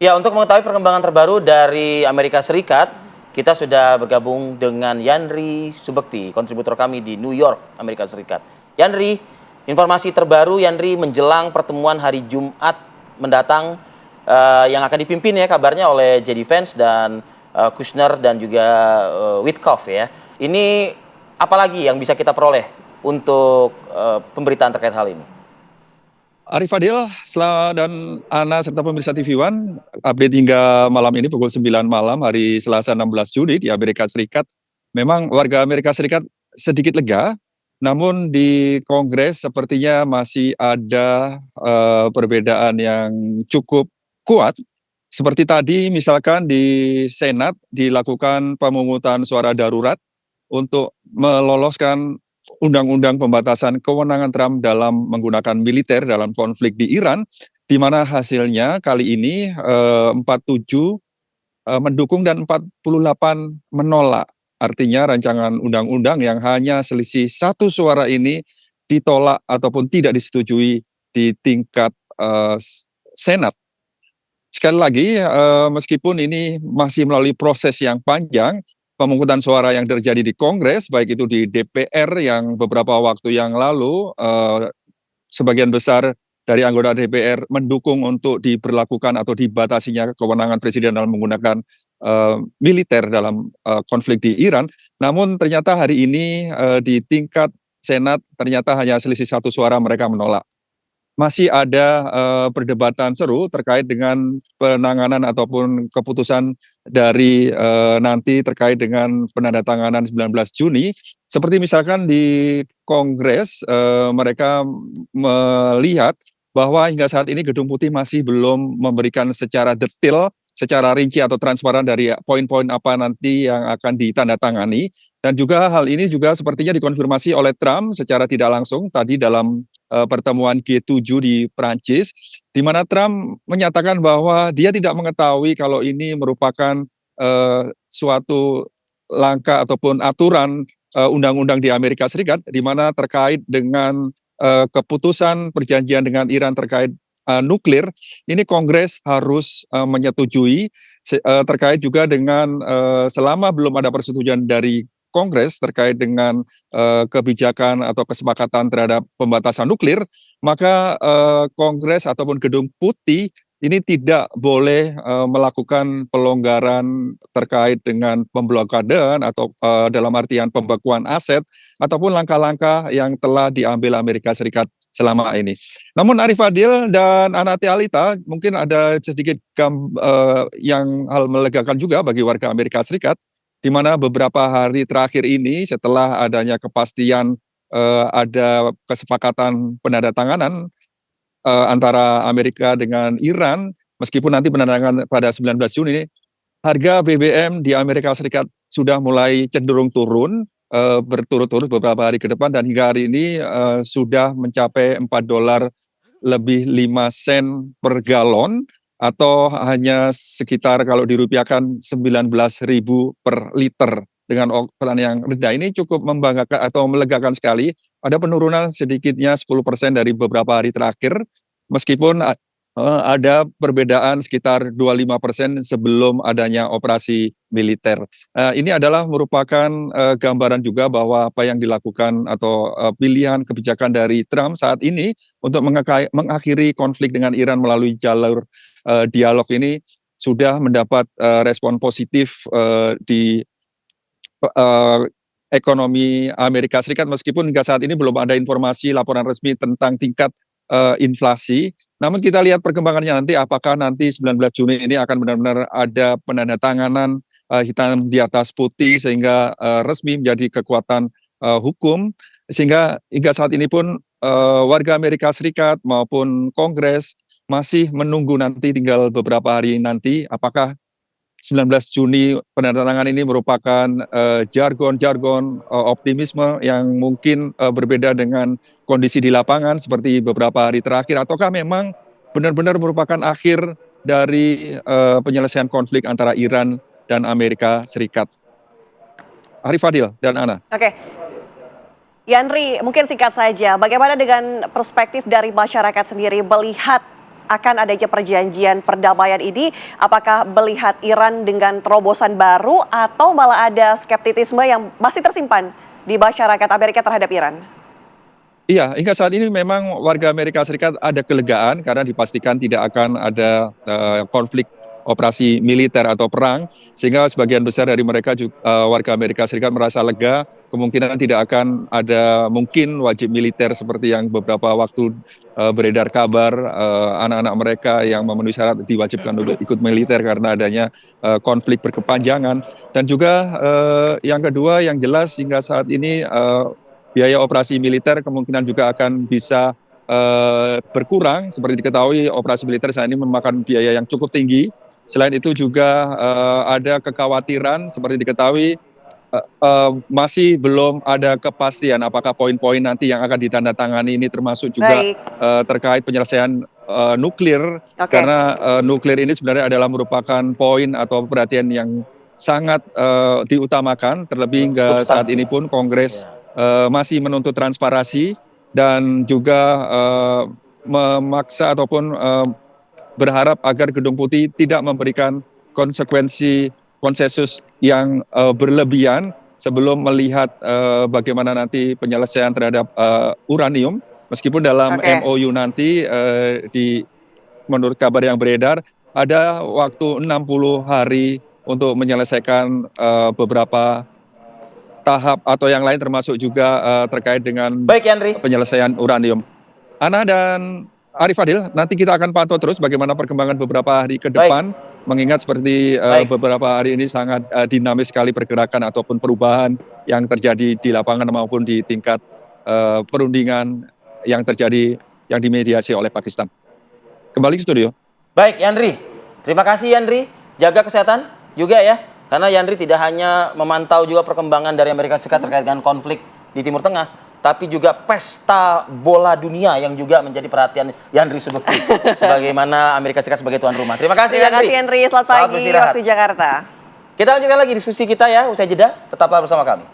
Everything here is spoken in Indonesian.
Ya, untuk mengetahui perkembangan terbaru dari Amerika Serikat, kita sudah bergabung dengan Yanri Subekti, kontributor kami di New York, Amerika Serikat. Yanri, informasi terbaru Yanri menjelang pertemuan hari Jumat mendatang yang akan dipimpin ya kabarnya oleh JD Vance dan Kushner dan juga Witkoff ya. Ini apalagi yang bisa kita peroleh untuk pemberitaan terkait hal ini? Arif Fadil, dan Ana serta pemirsa TV One, update hingga malam ini pukul 9 malam hari Selasa 16 Juni di Amerika Serikat. Memang warga Amerika Serikat sedikit lega, namun di Kongres sepertinya masih ada perbedaan yang cukup kuat. Seperti tadi misalkan di Senat dilakukan pemungutan suara darurat untuk meloloskan undang-undang pembatasan kewenangan Trump dalam menggunakan militer dalam konflik di Iran, di mana hasilnya kali ini 47 mendukung dan 48 menolak. Artinya rancangan undang-undang yang hanya selisih satu suara ini ditolak ataupun tidak disetujui di tingkat Senat. Sekali lagi, meskipun ini masih melalui proses yang panjang, pemungutan suara yang terjadi di Kongres, baik itu di DPR yang beberapa waktu yang lalu, sebagian besar dari anggota DPR mendukung untuk diberlakukan atau dibatasinya kewenangan presiden dalam menggunakan militer dalam konflik di Iran. Namun ternyata hari ini di tingkat Senat ternyata hanya selisih satu suara mereka menolak. Masih ada perdebatan seru terkait dengan penanganan ataupun keputusan dari nanti terkait dengan penandatanganan 19 Juni. Seperti misalkan di Kongres mereka melihat bahwa hingga saat ini Gedung Putih masih belum memberikan secara detail, secara rinci atau transparan dari poin-poin apa nanti yang akan ditandatangani. Dan juga hal ini juga sepertinya dikonfirmasi oleh Trump secara tidak langsung tadi dalam pertemuan G7 di Prancis, di mana Trump menyatakan bahwa dia tidak mengetahui kalau ini merupakan suatu langkah ataupun aturan undang-undang di Amerika Serikat, di mana terkait dengan keputusan perjanjian dengan Iran terkait nuklir, ini Kongres harus menyetujui terkait juga dengan selama belum ada persetujuan dari Kongres terkait dengan kebijakan atau kesepakatan terhadap pembatasan nuklir, maka Kongres ataupun Gedung Putih ini tidak boleh melakukan pelonggaran terkait dengan pemblokadean atau dalam artian pembekuan aset ataupun langkah-langkah yang telah diambil Amerika Serikat selama ini. Namun Arif Fadil dan Anati Alita, mungkin ada sedikit yang hal melegakan juga bagi warga Amerika Serikat, di mana beberapa hari terakhir ini setelah adanya kepastian ada kesepakatan penandatanganan antara Amerika dengan Iran, meskipun nanti penandatanganan pada 19 Juni, harga BBM di Amerika Serikat sudah mulai cenderung turun berturut-turut beberapa hari ke depan, dan hingga hari ini sudah mencapai $4 lebih 5 sen per galon, atau hanya sekitar kalau dirupiahkan 19.000 per liter dengan oktan yang rendah. Ini cukup membanggakan atau melegakan sekali. Ada penurunan sedikitnya 10% dari beberapa hari terakhir, meskipun ada perbedaan sekitar 25% sebelum adanya operasi militer. Ini adalah merupakan gambaran juga bahwa apa yang dilakukan atau pilihan kebijakan dari Trump saat ini untuk mengakhiri konflik dengan Iran melalui jalur dialog ini sudah mendapat respon positif di ekonomi Amerika Serikat, meskipun hingga saat ini belum ada informasi laporan resmi tentang tingkat inflasi. Namun kita lihat perkembangannya nanti, apakah nanti 19 Juni ini akan benar-benar ada penandatanganan hitam di atas putih sehingga resmi menjadi kekuatan hukum, sehingga hingga saat ini pun warga Amerika Serikat maupun Kongres masih menunggu nanti tinggal beberapa hari nanti apakah 19 Juni penandatanganan ini merupakan jargon-jargon optimisme yang mungkin berbeda dengan kondisi di lapangan seperti beberapa hari terakhir, ataukah memang benar-benar merupakan akhir dari penyelesaian konflik antara Iran dan Amerika Serikat. Arif Fadil dan Ana. Oke, Yanri, mungkin singkat saja, bagaimana dengan perspektif dari masyarakat sendiri melihat akan adanya perjanjian perdamaian ini, apakah melihat Iran dengan terobosan baru atau malah ada skeptisisme yang masih tersimpan di masyarakat Amerika terhadap Iran? Iya, hingga saat ini memang warga Amerika Serikat ada kelegaan karena dipastikan tidak akan ada konflik operasi militer atau perang, sehingga sebagian besar dari mereka juga, warga Amerika Serikat merasa lega, kemungkinan tidak akan ada mungkin wajib militer seperti yang beberapa waktu beredar kabar anak-anak mereka yang memenuhi syarat diwajibkan untuk ikut militer karena adanya konflik berkepanjangan. Dan juga yang kedua yang jelas hingga saat ini biaya operasi militer kemungkinan juga akan bisa berkurang. Seperti diketahui operasi militer saat ini memakan biaya yang cukup tinggi. Selain itu juga ada kekhawatiran seperti diketahui masih belum ada kepastian apakah poin-poin nanti yang akan ditandatangani ini termasuk juga terkait penyelesaian nuklir. Karena nuklir ini sebenarnya adalah merupakan poin atau perhatian yang sangat diutamakan, terlebih hingga saat ini pun Kongres masih menuntut transparansi dan juga memaksa ataupun berharap agar Gedung Putih tidak memberikan konsekuensi konsensus yang berlebihan sebelum melihat bagaimana nanti penyelesaian terhadap uranium. Meskipun dalam MOU nanti menurut kabar yang beredar ada waktu 60 hari untuk menyelesaikan beberapa tahap atau yang lain termasuk juga terkait dengan penyelesaian uranium. Ana dan Arif Fadil, nanti kita akan pantau terus bagaimana perkembangan beberapa hari ke depan, mengingat seperti beberapa hari ini sangat dinamis sekali pergerakan ataupun perubahan yang terjadi di lapangan maupun di tingkat perundingan yang terjadi yang dimediasi oleh Pakistan. Kembali ke studio. Baik, Yandri. Terima kasih, Yandri. Jaga kesehatan juga ya. Karena Yandri tidak hanya memantau juga perkembangan dari Amerika Serikat terkait dengan konflik di Timur Tengah, tapi juga pesta bola dunia yang juga menjadi perhatian Yandri Subekti. Sebagaimana Amerika Serikat sebagai tuan rumah. Terima kasih, Yandri. Terima kasih, Yandri. Selamat pagi waktu Jakarta. Kita lanjutkan lagi diskusi kita ya, usai jeda. Tetaplah bersama kami.